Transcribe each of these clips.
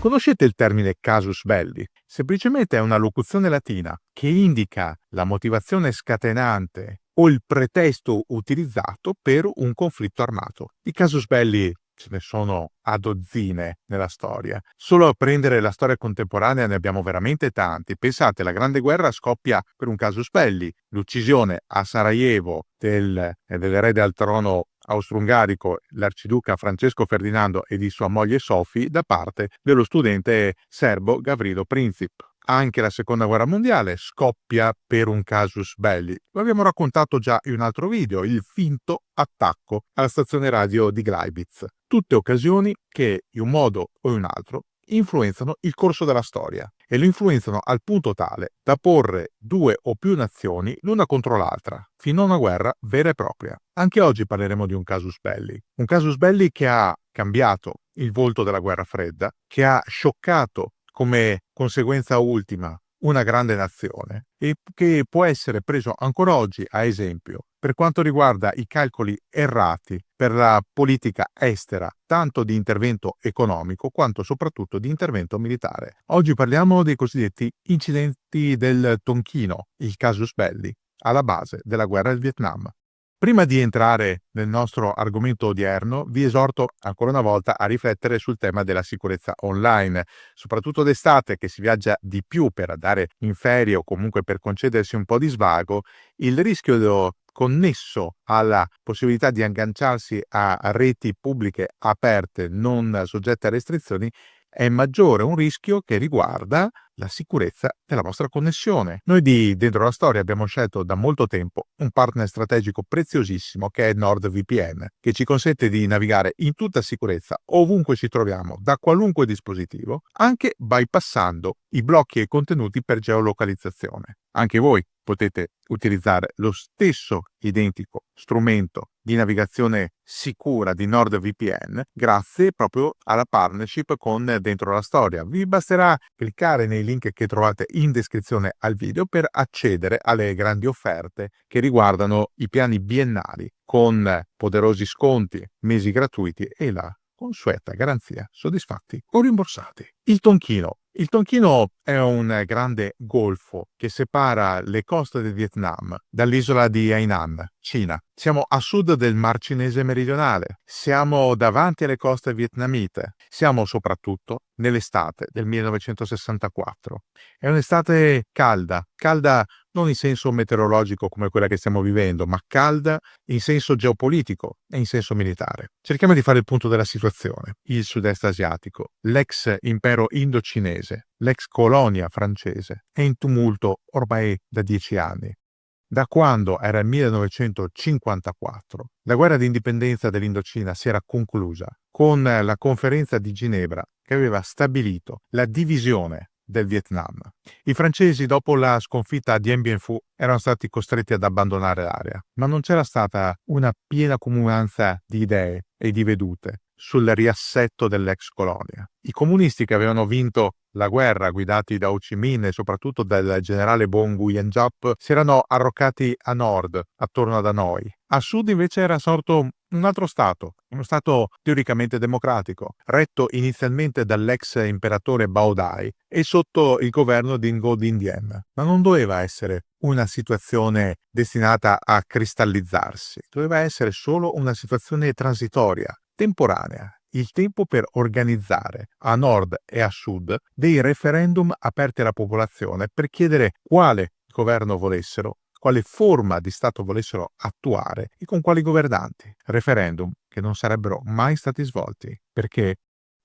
Conoscete il termine casus belli? Semplicemente è una locuzione latina che indica la motivazione scatenante o il pretesto utilizzato per un conflitto armato. I casus belli ce ne sono a dozzine nella storia. Solo a prendere la storia contemporanea ne abbiamo veramente tanti. Pensate, la Grande Guerra scoppia per un casus belli, l'uccisione a Sarajevo del re al trono austro-ungarico, l'arciduca Francesco Ferdinando e di sua moglie Sofì da parte dello studente serbo Gavrilo Princip. Anche la seconda guerra mondiale scoppia per un casus belli. Lo abbiamo raccontato già in un altro video, il finto attacco alla stazione radio di Gleibitz. Tutte occasioni che, in un modo o in un altro, influenzano il corso della storia e lo influenzano al punto tale da porre due o più nazioni l'una contro l'altra, fino a una guerra vera e propria. Anche oggi parleremo di un casus belli che ha cambiato il volto della guerra fredda, che ha scioccato come conseguenza ultima una grande nazione e che può essere preso ancora oggi a esempio per quanto riguarda i calcoli errati per la politica estera, tanto di intervento economico quanto soprattutto di intervento militare. Oggi parliamo dei cosiddetti incidenti del Tonchino, il casus belli, alla base della guerra del Vietnam. Prima di entrare nel nostro argomento odierno, vi esorto ancora una volta a riflettere sul tema della sicurezza online, soprattutto d'estate che si viaggia di più per andare in ferie o comunque per concedersi un po' di svago, il rischio connesso alla possibilità di agganciarsi a reti pubbliche aperte, non soggette a restrizioni, è maggiore un rischio che riguarda la sicurezza della vostra connessione. Noi di Dentro la Storia abbiamo scelto da molto tempo un partner strategico preziosissimo che è NordVPN, che ci consente di navigare in tutta sicurezza ovunque ci troviamo, da qualunque dispositivo, anche bypassando i blocchi e i contenuti per geolocalizzazione. Anche voi potete utilizzare lo stesso identico strumento di navigazione sicura di NordVPN grazie proprio alla partnership con Dentro la Storia. Vi basterà cliccare nei link che trovate in descrizione al video per accedere alle grandi offerte che riguardano i piani biennali con poderosi sconti, mesi gratuiti e la consueta garanzia soddisfatti o rimborsati. Il Tonchino. Il Tonchino è un grande golfo che separa le coste del Vietnam dall'isola di Hainan, Cina. Siamo a sud del Mar Cinese meridionale, siamo davanti alle coste vietnamite, siamo soprattutto nell'estate del 1964. È un'estate calda non in senso meteorologico come quella che stiamo vivendo, ma calda in senso geopolitico e in senso militare. Cerchiamo di fare il punto della situazione. Il sud-est asiatico, l'ex impero indocinese, l'ex colonia francese, è in tumulto ormai da 10 anni. Da quando era il 1954, la guerra di indipendenza dell'Indocina si era conclusa con la conferenza di Ginevra che aveva stabilito la divisione del Vietnam. I francesi, dopo la sconfitta a Dien Bien Phu, erano stati costretti ad abbandonare l'area, ma non c'era stata una piena comunanza di idee e di vedute sul riassetto dell'ex colonia. I comunisti che avevano vinto la guerra, guidati da Ho Chi Minh e soprattutto dal generale Bong Nguyen Giap, si erano arroccati a nord, attorno ad Hanoi. A sud invece era sorto un altro stato, uno stato teoricamente democratico, retto inizialmente dall'ex imperatore Bao Dai e sotto il governo di Ngo Dinh Diem. Ma non doveva essere una situazione destinata a cristallizzarsi, doveva essere solo una situazione transitoria, temporanea. Il tempo per organizzare a nord e a sud dei referendum aperti alla popolazione per chiedere quale governo volessero, quale forma di Stato volessero attuare e con quali governanti. Referendum che non sarebbero mai stati svolti. Perché?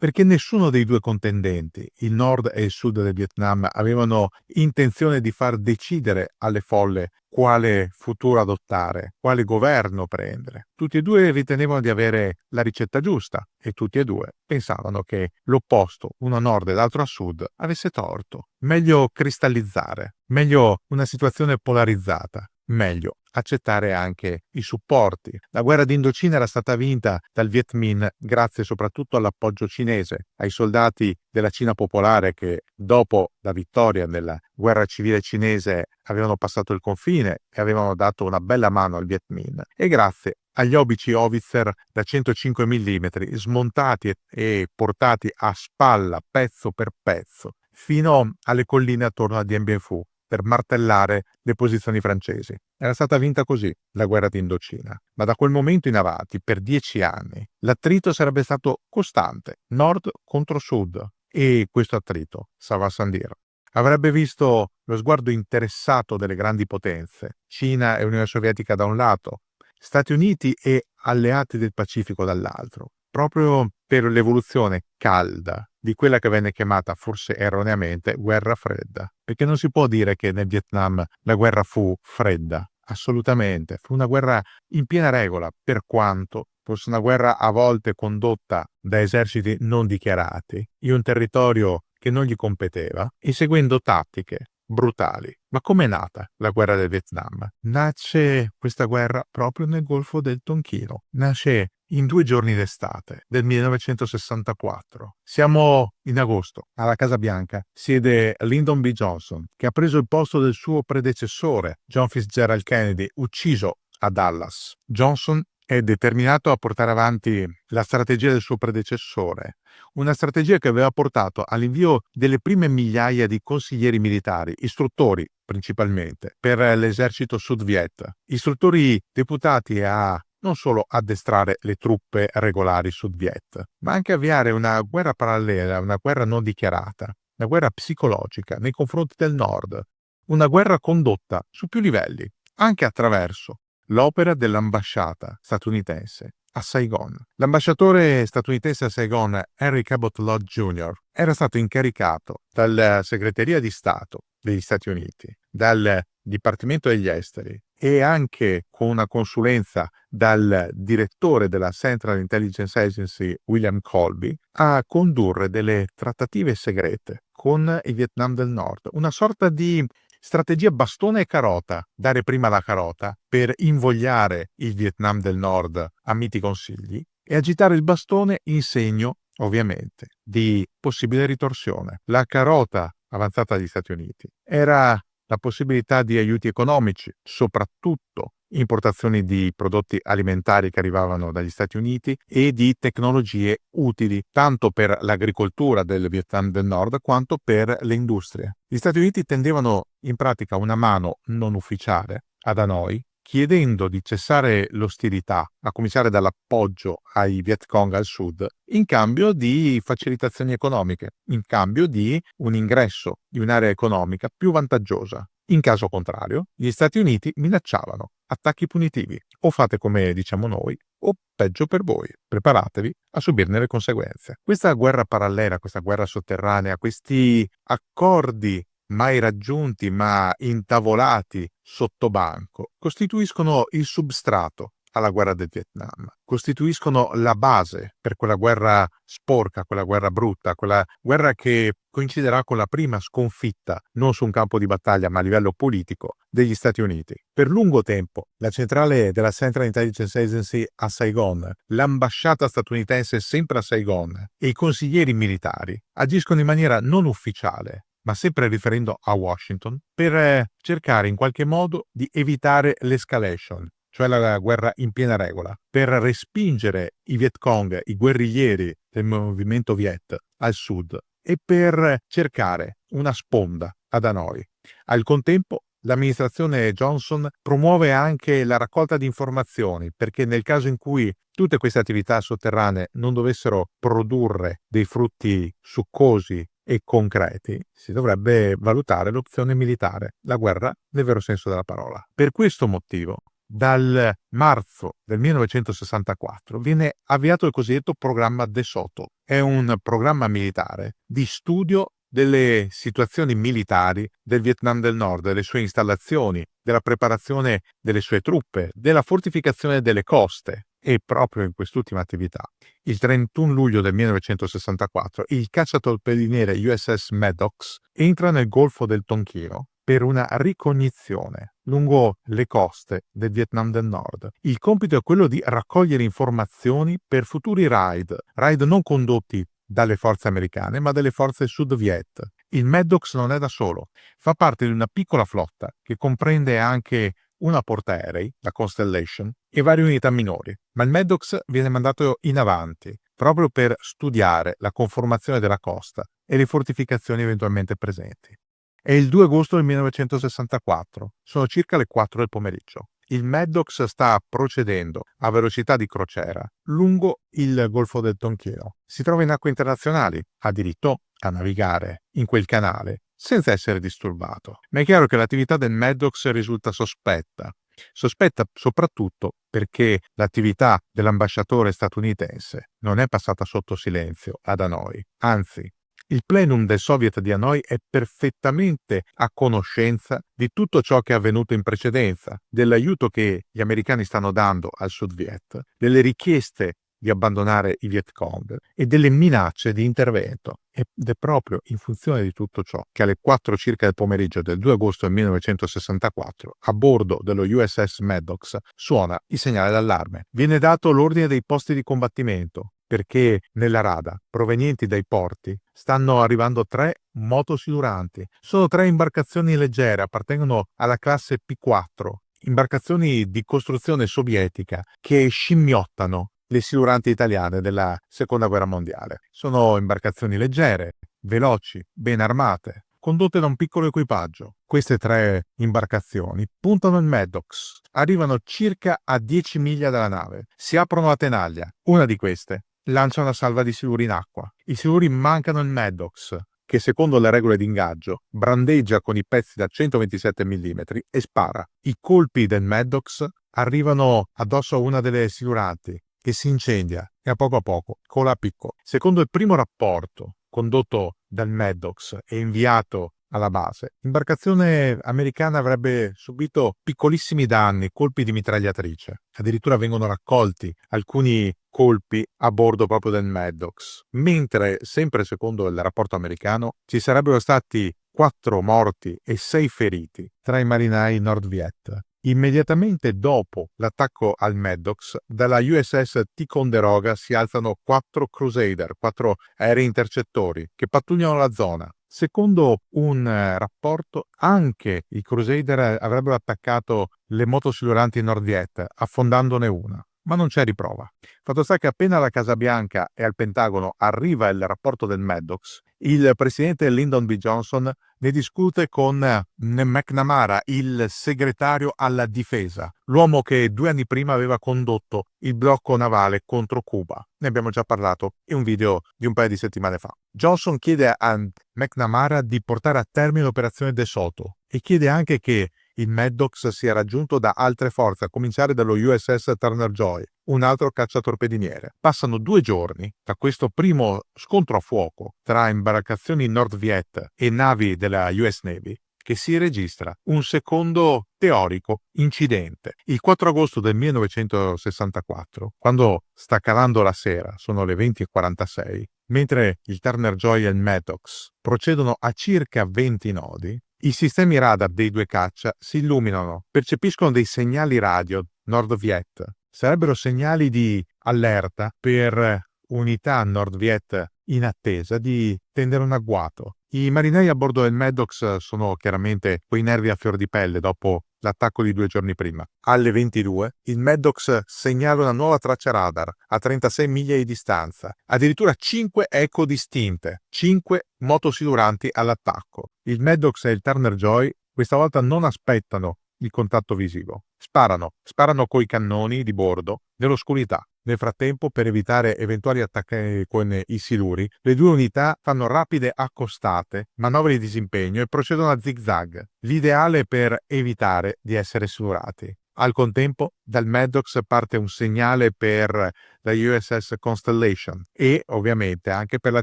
Perché nessuno dei due contendenti, il nord e il sud del Vietnam, avevano intenzione di far decidere alle folle quale futuro adottare, quale governo prendere. Tutti e due ritenevano di avere la ricetta giusta e tutti e due pensavano che l'opposto, uno a nord e l'altro a sud, avesse torto. Meglio cristallizzare, meglio una situazione polarizzata, meglio accettare anche i supporti. La guerra d'Indocina era stata vinta dal Viet Minh grazie soprattutto all'appoggio cinese, ai soldati della Cina popolare che dopo la vittoria nella guerra civile cinese avevano passato il confine e avevano dato una bella mano al Viet Minh, e grazie agli obici Howitzer da 105 mm smontati e portati a spalla pezzo per pezzo fino alle colline attorno a Dien Bien Phu per martellare le posizioni francesi. Era stata vinta così la guerra d'Indocina, ma da quel momento in avanti, per 10 anni, l'attrito sarebbe stato costante, nord contro sud, e questo attrito, ça va sans dire, avrebbe visto lo sguardo interessato delle grandi potenze, Cina e Unione Sovietica da un lato, Stati Uniti e alleati del Pacifico dall'altro, proprio per l'evoluzione calda di quella che venne chiamata, forse erroneamente, guerra fredda. Perché non si può dire che nel Vietnam la guerra fu fredda, assolutamente. Fu una guerra in piena regola, per quanto fosse una guerra a volte condotta da eserciti non dichiarati, in un territorio che non gli competeva e seguendo tattiche brutali. Ma com'è nata la guerra del Vietnam? Nasce questa guerra proprio nel Golfo del Tonchino. Nasce in 2 giorni d'estate del 1964. Siamo in agosto. Alla Casa Bianca siede Lyndon B. Johnson, che ha preso il posto del suo predecessore, John Fitzgerald Kennedy, ucciso a Dallas. Johnson è determinato a portare avanti la strategia del suo predecessore, una strategia che aveva portato all'invio delle prime migliaia di consiglieri militari, istruttori principalmente, per l'esercito Sud Viet, istruttori deputati a non solo addestrare le truppe regolari Sud Viet, ma anche avviare una guerra parallela, una guerra non dichiarata, una guerra psicologica nei confronti del Nord, una guerra condotta su più livelli, anche attraverso l'opera dell'ambasciata statunitense a Saigon. L'ambasciatore statunitense a Saigon, Henry Cabot Lodge Jr., era stato incaricato dalla Segreteria di Stato degli Stati Uniti, dal Dipartimento degli Esteri e anche con una consulenza dal direttore della Central Intelligence Agency, William Colby, a condurre delle trattative segrete con il Vietnam del Nord, una sorta di strategia bastone e carota, dare prima la carota per invogliare il Vietnam del Nord a miti consigli e agitare il bastone in segno, ovviamente, di possibile ritorsione. La carota avanzata dagli Stati Uniti era la possibilità di aiuti economici, soprattutto importazioni di prodotti alimentari che arrivavano dagli Stati Uniti e di tecnologie utili tanto per l'agricoltura del Vietnam del Nord quanto per le industrie. Gli Stati Uniti tendevano in pratica una mano non ufficiale ad Hanoi, chiedendo di cessare l'ostilità, a cominciare dall'appoggio ai Viet Cong al sud, in cambio di facilitazioni economiche, in cambio di un ingresso di un'area economica più vantaggiosa. In caso contrario, gli Stati Uniti minacciavano attacchi punitivi. O fate come diciamo noi, o peggio per voi. Preparatevi a subirne le conseguenze. Questa guerra parallela, questa guerra sotterranea, questi accordi mai raggiunti ma intavolati sotto banco, costituiscono il substrato alla guerra del Vietnam, costituiscono la base per quella guerra sporca, quella guerra brutta, quella guerra che coinciderà con la prima sconfitta, non su un campo di battaglia ma a livello politico, degli Stati Uniti. Per lungo tempo la centrale della Central Intelligence Agency a Saigon, l'ambasciata statunitense sempre a Saigon e i consiglieri militari agiscono in maniera non ufficiale, ma sempre riferendo a Washington, per cercare in qualche modo di evitare l'escalation, cioè la guerra in piena regola, per respingere i Viet Cong, i guerriglieri del movimento Viet, al sud e per cercare una sponda ad Hanoi. Al contempo, l'amministrazione Johnson promuove anche la raccolta di informazioni, perché nel caso in cui tutte queste attività sotterranee non dovessero produrre dei frutti succosi e concreti, si dovrebbe valutare l'opzione militare, la guerra nel vero senso della parola. Per questo motivo, dal marzo del 1964 viene avviato il cosiddetto programma De Soto. È un programma militare di studio delle situazioni militari del Vietnam del Nord, delle sue installazioni, della preparazione delle sue truppe, della fortificazione delle coste. E proprio in quest'ultima attività, il 31 luglio del 1964, il cacciatorpediniere USS Maddox entra nel Golfo del Tonchino per una ricognizione lungo le coste del Vietnam del Nord. Il compito è quello di raccogliere informazioni per futuri raid non condotti dalle forze americane, ma dalle forze Sud Viet. Il Maddox non è da solo, fa parte di una piccola flotta che comprende anche una portaerei, la Constellation, e varie unità minori, ma il Maddox viene mandato in avanti proprio per studiare la conformazione della costa e le fortificazioni eventualmente presenti. È il 2 agosto del 1964, sono circa le 4 del pomeriggio. Il Maddox sta procedendo a velocità di crociera lungo il Golfo del Tonchino. Si trova in acque internazionali, ha diritto a navigare in quel canale senza essere disturbato. Ma è chiaro che l'attività del Maddox risulta sospetta. Sospetta soprattutto perché l'attività dell'ambasciatore statunitense non è passata sotto silenzio ad Hanoi. Anzi, il plenum del Soviet di Hanoi è perfettamente a conoscenza di tutto ciò che è avvenuto in precedenza, dell'aiuto che gli americani stanno dando al Sud Viet, delle richieste di abbandonare i Viet Cong e delle minacce di intervento. Ed è proprio in funzione di tutto ciò che alle 4 circa del pomeriggio del 2 agosto del 1964, a bordo dello USS Maddox, suona il segnale d'allarme. Viene dato l'ordine dei posti di combattimento, perché nella rada, provenienti dai porti, stanno arrivando 3 motosiluranti. Sono 3 imbarcazioni leggere, appartengono alla classe P4, imbarcazioni di costruzione sovietica che scimmiottano le siluranti italiane della Seconda Guerra Mondiale. Sono imbarcazioni leggere, veloci, ben armate, condotte da un piccolo equipaggio. Queste 3 imbarcazioni puntano il Maddox, arrivano circa a 10 miglia dalla nave, si aprono a tenaglia. Una di queste lancia una salva di siluri in acqua. I siluri mancano il Maddox, che secondo le regole di ingaggio brandeggia con i pezzi da 127 mm e spara. I colpi del Maddox arrivano addosso a una delle siluranti, che si incendia e a poco, cola a picco. Secondo il primo rapporto condotto dal Maddox e inviato alla base, l'imbarcazione americana avrebbe subito piccolissimi danni, colpi di mitragliatrice. Addirittura vengono raccolti alcuni colpi a bordo proprio del Maddox, mentre, sempre secondo il rapporto americano, ci sarebbero stati 4 morti e 6 feriti tra i marinai Nord Viet. Immediatamente dopo l'attacco al Maddox, dalla USS Ticonderoga si alzano 4 Crusader, 4 aerei intercettori che pattugliano la zona. Secondo un rapporto, anche i Crusader avrebbero attaccato le motosiluranti Nord Viet, affondandone una. Ma non c'è riprova. Fatto sta che appena alla Casa Bianca e al Pentagono arriva il rapporto del Maddox, il presidente Lyndon B. Johnson ne discute con McNamara, il segretario alla difesa, l'uomo che 2 anni prima aveva condotto il blocco navale contro Cuba. Ne abbiamo già parlato in un video di un paio di settimane fa. Johnson chiede a McNamara di portare a termine l'operazione De Soto e chiede anche che il Maddox sia raggiunto da altre forze, a cominciare dallo USS Turner Joy, un altro cacciatorpediniere. Passano 2 giorni da questo primo scontro a fuoco tra imbarcazioni Nord Viet e navi della US Navy che si registra un secondo teorico incidente. Il 4 agosto del 1964, quando sta calando la sera, sono le 20:46, mentre il Turner Joy e il Maddox procedono a circa 20 nodi, i sistemi radar dei 2 caccia si illuminano, percepiscono dei segnali radio Nord Viet. Sarebbero segnali di allerta per unità Nord Viet in attesa di tendere un agguato. I marinai a bordo del Maddox sono chiaramente coi nervi a fior di pelle dopo l'attacco di 2 giorni prima. Alle 22 il Maddox segnala una nuova traccia radar a 36 miglia di distanza, addirittura 5 eco distinte, 5 motosiluranti all'attacco. Il Maddox e il Turner Joy questa volta non aspettano il contatto visivo. Sparano coi cannoni di bordo nell'oscurità. Nel frattempo, per evitare eventuali attacchi con i siluri, le 2 unità fanno rapide accostate, manovre di disimpegno e procedono a zigzag, l'ideale per evitare di essere silurati. Al contempo, dal Maddox parte un segnale per la USS Constellation e, ovviamente, anche per la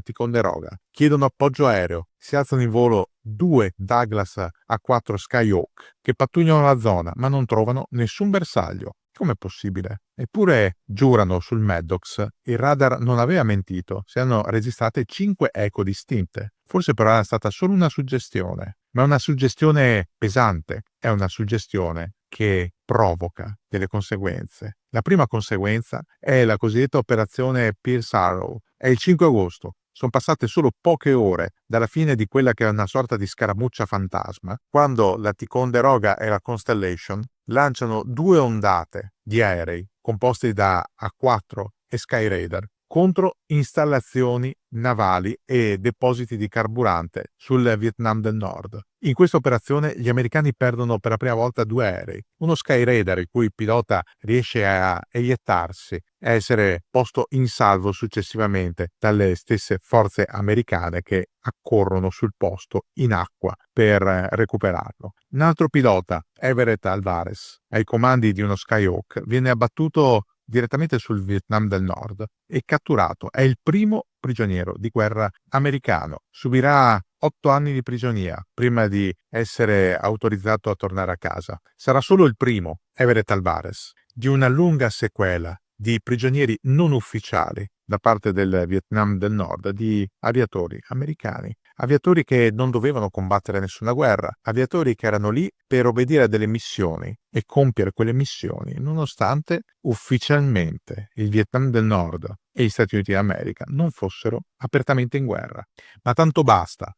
Ticonderoga. Chiedono appoggio aereo. Si alzano in volo 2 Douglas A4 Skyhawk che pattugliano la zona, ma non trovano nessun bersaglio. Com'è possibile? Eppure giurano sul Maddox, il radar non aveva mentito, si erano registrate 5 eco distinte. Forse però era stata solo una suggestione. ma è una suggestione pesante, è una suggestione che provoca delle conseguenze. La prima conseguenza è la cosiddetta operazione Pearl Arrow. È il 5 agosto. Sono passate solo poche ore dalla fine di quella che è una sorta di scaramuccia fantasma, quando la Ticonderoga e la Constellation lanciano 2 ondate di aerei composti da A4 e Skyraider contro installazioni navali e depositi di carburante sul Vietnam del Nord. In questa operazione gli americani perdono per la prima volta 2 aerei, uno Skyraider il cui pilota riesce a eiettarsi e essere posto in salvo successivamente dalle stesse forze americane che accorrono sul posto in acqua per recuperarlo. Un altro pilota, Everett Alvarez, ai comandi di uno Skyhawk, viene abbattuto direttamente sul Vietnam del Nord e catturato. È il primo prigioniero di guerra americano. Subirà 8 anni di prigionia prima di essere autorizzato a tornare a casa. Sarà solo il primo, Everett Alvarez, di una lunga sequela di prigionieri non ufficiali da parte del Vietnam del Nord, di aviatori americani, aviatori che non dovevano combattere nessuna guerra, aviatori che erano lì per obbedire a delle missioni e compiere quelle missioni, nonostante ufficialmente il Vietnam del Nord e gli Stati Uniti d'America non fossero apertamente in guerra. Ma tanto basta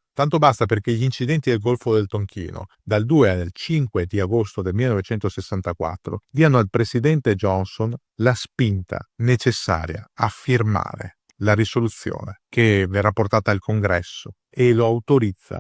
perché gli incidenti del Golfo del Tonchino, dal 2 al 5 di agosto del 1964, diano al presidente Johnson la spinta necessaria a firmare la risoluzione che verrà portata al Congresso e lo autorizza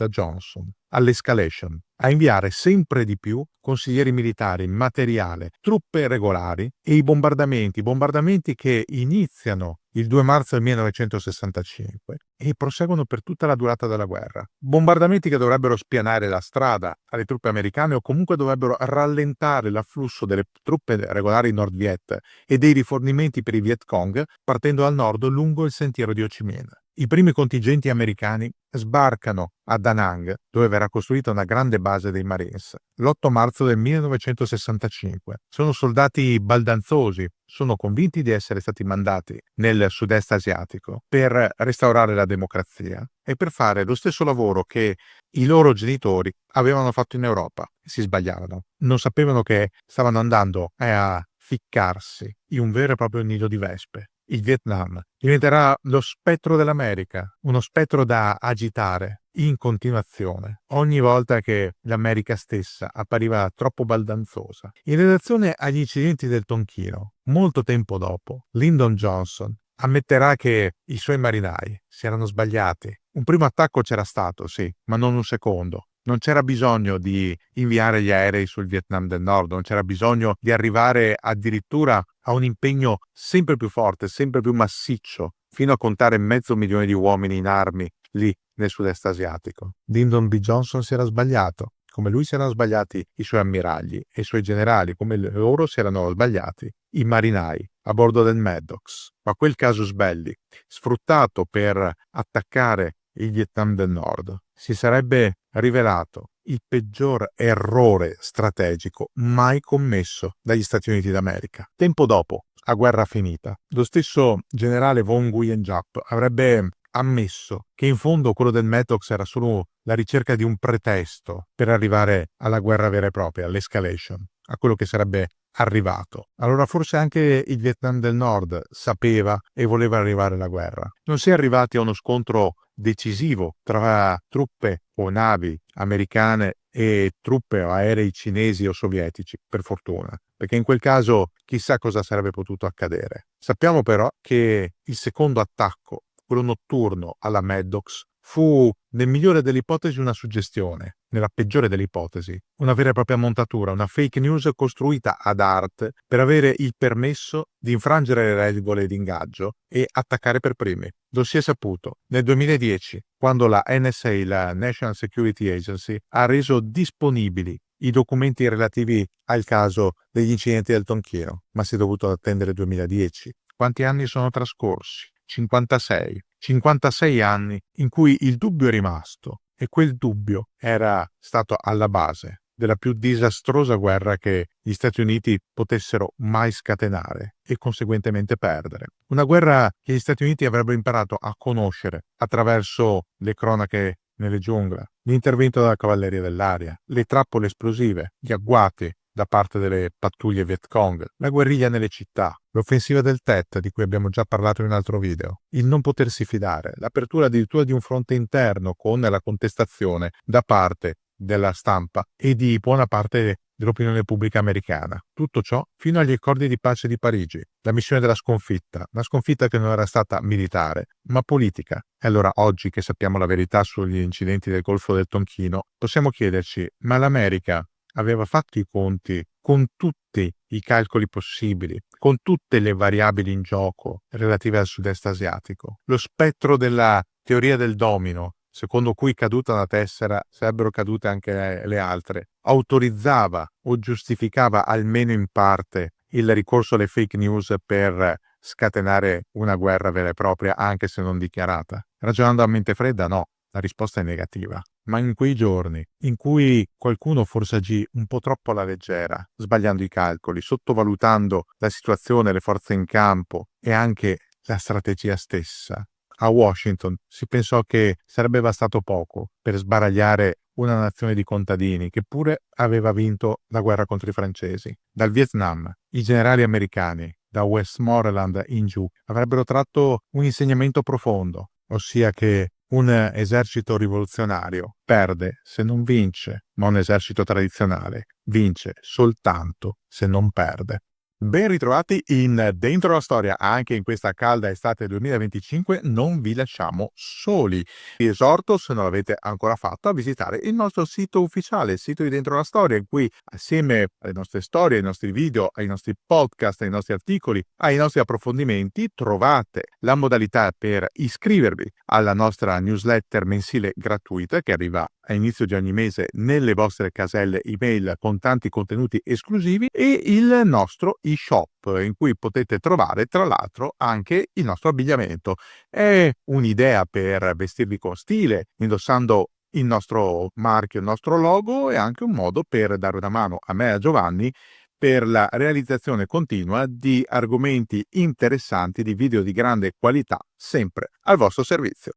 Johnson all'escalation, a inviare sempre di più consiglieri militari, materiale, truppe regolari e i bombardamenti che iniziano il 2 marzo del 1965 e proseguono per tutta la durata della guerra. Bombardamenti che dovrebbero spianare la strada alle truppe americane o comunque dovrebbero rallentare l'afflusso delle truppe regolari Nord Viet e dei rifornimenti per i Viet Cong partendo dal nord lungo il sentiero di Ho Chi Minh. I primi contingenti americani sbarcano a Da Nang, dove verrà costruita una grande base dei Marines, l'8 marzo del 1965. Sono soldati baldanzosi, sono convinti di essere stati mandati nel sud-est asiatico per restaurare la democrazia e per fare lo stesso lavoro che i loro genitori avevano fatto in Europa. Si sbagliavano. Non sapevano che stavano andando a ficcarsi in un vero e proprio nido di vespe. Il Vietnam diventerà lo spettro dell'America, uno spettro da agitare in continuazione, ogni volta che l'America stessa appariva troppo baldanzosa. In relazione agli incidenti del Tonchino, molto tempo dopo, Lyndon Johnson ammetterà che i suoi marinai si erano sbagliati. Un primo attacco c'era stato, sì, ma non un secondo. Non c'era bisogno di inviare gli aerei sul Vietnam del Nord, non c'era bisogno di arrivare addirittura a un impegno sempre più forte, sempre più massiccio, fino a contare 500.000 di uomini in armi lì nel sud-est asiatico. Lyndon B. Johnson si era sbagliato, come lui si erano sbagliati i suoi ammiragli e i suoi generali, come loro si erano sbagliati i marinai a bordo del Maddox. Ma quel casus belli, sfruttato per attaccare il Vietnam del Nord, si sarebbe rivelato il peggior errore strategico mai commesso dagli Stati Uniti d'America. Tempo dopo, a guerra finita, lo stesso generale Von Nguyen Giap avrebbe ammesso che in fondo quello del Maddox era solo la ricerca di un pretesto per arrivare alla guerra vera e propria, all'escalation, a quello che sarebbe arrivato. Allora forse anche il Vietnam del Nord sapeva e voleva arrivare alla guerra. Non si è arrivati a uno scontro decisivo tra truppe o navi americane e truppe o aerei cinesi o sovietici, per fortuna, perché in quel caso chissà cosa sarebbe potuto accadere. Sappiamo però che il secondo attacco, quello notturno alla Maddox, fu nel migliore delle ipotesi una suggestione, nella peggiore delle ipotesi una vera e propria montatura, una fake news costruita ad arte per avere il permesso di infrangere le regole di ingaggio e attaccare per primi. Lo si è saputo nel 2010, quando la NSA, la National Security Agency, ha reso disponibili i documenti relativi al caso degli incidenti del Tonchino, ma si è dovuto attendere il 2010. Quanti anni sono trascorsi? 56. 56 anni in cui il dubbio è rimasto e quel dubbio era stato alla base della più disastrosa guerra che gli Stati Uniti potessero mai scatenare e conseguentemente perdere. Una guerra che gli Stati Uniti avrebbero imparato a conoscere attraverso le cronache nelle giungle, l'intervento della cavalleria dell'aria, le trappole esplosive, gli agguati da parte delle pattuglie Vietcong, la guerriglia nelle città, l'offensiva del Tet di cui abbiamo già parlato in un altro video, il non potersi fidare, l'apertura addirittura di un fronte interno con la contestazione da parte della stampa e di buona parte dell'opinione pubblica americana. Tutto ciò fino agli accordi di pace di Parigi, la missione della sconfitta, la sconfitta che non era stata militare, ma politica. E allora oggi che sappiamo la verità sugli incidenti del Golfo del Tonchino, possiamo chiederci, ma l'America aveva fatto i conti con tutti i calcoli possibili, con tutte le variabili in gioco relative al sud-est asiatico? Lo spettro della teoria del domino, secondo cui caduta una tessera sarebbero cadute anche le altre, autorizzava o giustificava almeno in parte il ricorso alle fake news per scatenare una guerra vera e propria, anche se non dichiarata? Ragionando a mente fredda, no, la risposta è negativa. Ma in quei giorni in cui qualcuno forse agì un po' troppo alla leggera, sbagliando i calcoli, sottovalutando la situazione, le forze in campo e anche la strategia stessa, a Washington si pensò che sarebbe bastato poco per sbaragliare una nazione di contadini che pure aveva vinto la guerra contro i francesi. Dal Vietnam, i generali americani, da Westmoreland in giù, avrebbero tratto un insegnamento profondo, ossia che un esercito rivoluzionario perde se non vince, ma un esercito tradizionale vince soltanto se non perde. Ben ritrovati in Dentro la Storia, anche in questa calda estate 2025 non vi lasciamo soli. Vi esorto, se non l'avete ancora fatto, a visitare il nostro sito ufficiale, il sito di Dentro la Storia, in cui assieme alle nostre storie, ai nostri video, ai nostri podcast, ai nostri articoli, ai nostri approfondimenti, trovate la modalità per iscrivervi alla nostra newsletter mensile gratuita che arriva a inizio di ogni mese nelle vostre caselle email con tanti contenuti esclusivi e il nostro e-shop in cui potete trovare tra l'altro anche il nostro abbigliamento. È un'idea per vestirvi con stile, indossando il nostro marchio, il nostro logo, e anche un modo per dare una mano a me e a Giovanni per la realizzazione continua di argomenti interessanti, di video di grande qualità, sempre al vostro servizio.